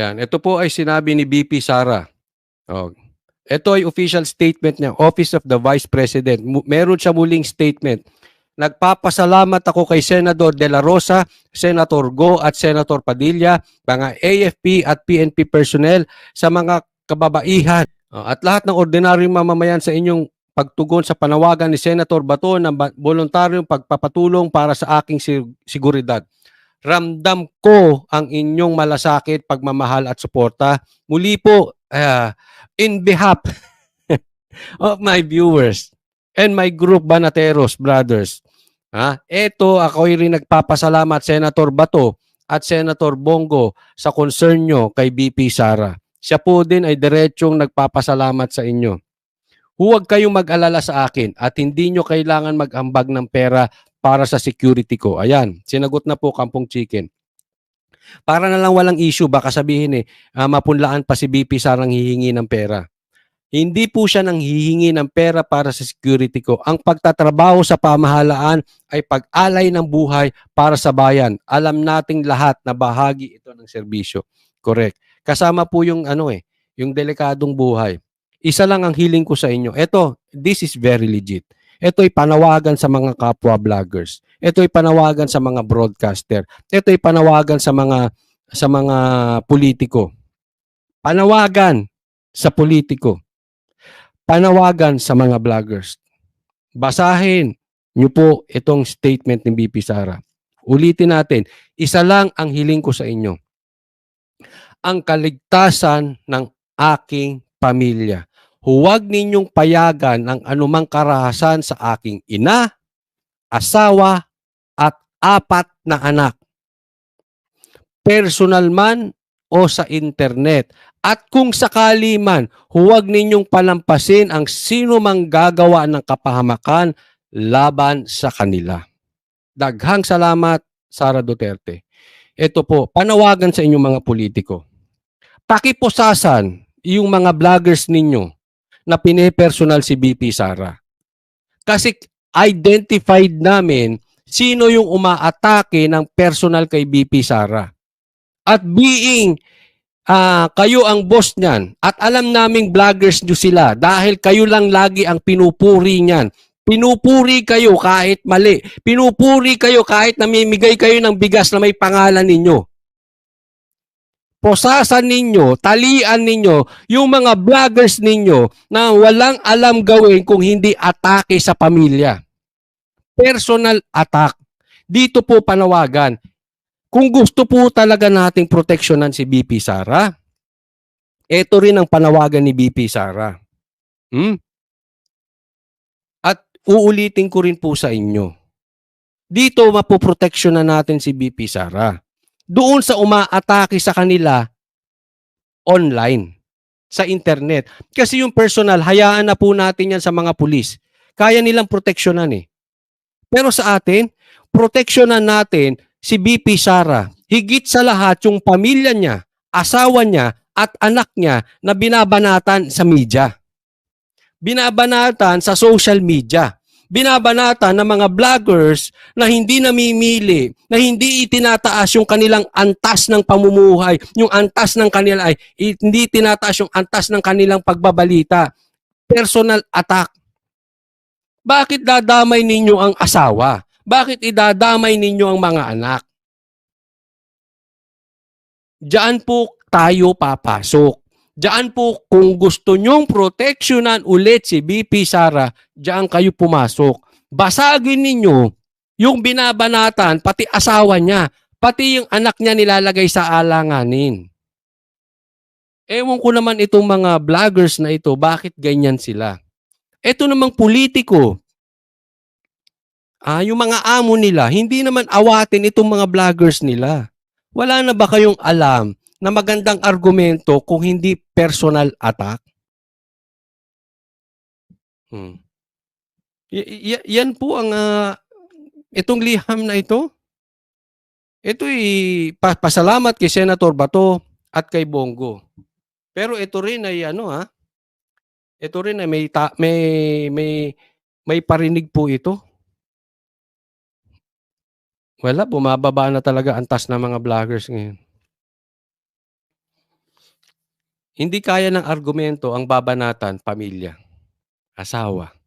Ayan, ito po ay sinabi ni VP Sara. Oh. Ito ay official statement niya, Office of the Vice President. Meron siya muling statement. Nagpapasalamat ako kay Senador De La Rosa, Senator Go at Senator Padilla, mga AFP at PNP personnel sa mga kababaihan at lahat ng ordinaryong mamamayan sa inyong pagtugon sa panawagan ni Senator Bato ng voluntaryong pagpapatulong para sa aking seguridad. Ramdam ko ang inyong malasakit, pagmamahal at suporta. Muli po, in behalf of my viewers and my group Banateros Brothers, eto ako'y rin nagpapasalamat Senator Bato at Senator Bongo sa concern nyo kay BP Sara. Siya po din ay diretsong nagpapasalamat sa inyo. Huwag kayong mag-alala sa akin at hindi nyo kailangan mag-ambag ng pera para sa security ko. Ayan, sinagot na po Kampong Chicken. Para na lang walang issue, baka sabihin mapunlaan pa si BP Sarang hihingi ng pera. Hindi po siya nang hihingi ng pera para sa security ko. Ang pagtatrabaho sa pamahalaan ay pag-alay ng buhay para sa bayan. Alam nating lahat na bahagi ito ng serbisyo. Correct. Kasama po yung yung delikadong buhay. Isa lang ang hiling ko sa inyo. This is very legit. Ito ay panawagan sa mga kapwa vloggers. Ito ay panawagan sa mga broadcaster. Ito ay panawagan sa mga politiko. Panawagan sa politiko. Panawagan sa mga vloggers. Basahin niyo po itong statement ni BP Sara. Ulitin natin, isa lang ang hiling ko sa inyo. Ang kaligtasan ng aking pamilya. Huwag ninyong payagan ang anumang karahasan sa aking ina, asawa, at 4 na anak. Personal man o sa internet. At kung sakali man, huwag ninyong palampasin ang sino mang gagawa ng kapahamakan laban sa kanila. Daghang salamat, Sara Duterte. Ito po, panawagan sa inyong mga politiko. Pakipusasan yung mga vloggers ninyo na pinipersonal si BP Sara. Kasi identified namin sino yung umaatake ng personal kay BP Sara. At being kayo ang boss niyan at alam naming vloggers nyo sila dahil kayo lang lagi ang pinupuri niyan. Pinupuri kayo kahit mali. Pinupuri kayo kahit namimigay kayo ng bigas na may pangalan ninyo. Posasan ninyo, talian ninyo yung mga vloggers ninyo na walang alam gawin kung hindi atake sa pamilya. Personal attack. Dito po panawagan. Kung gusto po talaga nating proteksyonan si BP Sara, ito rin ang panawagan ni BP Sara. At uulitin ko rin po sa inyo. Dito mapoproteksyonan natin si BP Sara. Doon sa umaatake sa kanila online, sa internet. Kasi yung personal, hayaan na po natin yan sa mga pulis. Kaya nilang proteksyonan eh. Pero sa atin, proteksyonan natin si BP Sara. Higit sa lahat yung pamilya niya, asawa niya, at anak niya na binabanatan sa media. Binabanatan sa social media. Binabanatan ng mga vloggers na hindi namimili, na hindi itinataas yung kanilang antas ng pamumuhay, yung antas ng kanila ay hindi tinataas yung antas ng kanilang pagbabalita. Personal attack. Bakit dadamay ninyo ang asawa? Bakit idadamay ninyo ang mga anak? Diyan po tayo papasok. Diyan po kung gusto nyong proteksyonan ulit si BP Sara, diyan kayo pumasok. Basagin ninyo yung binabanatan, pati asawa niya, pati yung anak niya nilalagay sa alanganin. Ewan ko naman itong mga vloggers na ito, bakit ganyan sila? Ito namang politiko, yung mga amo nila, hindi naman awatin itong mga vloggers nila. Wala na ba kayong alam na magandang argumento kung hindi personal attack? Yan po ang itong liham na ito. Ito'y pasalamat kay Senator Bato at kay Bongo. Pero ito rin ay ito rin ay may parinig po ito. Wala, bumababa na talaga ang tas ng mga vloggers ngayon. Hindi kaya ng argumento ang babanatan, pamilya, asawa.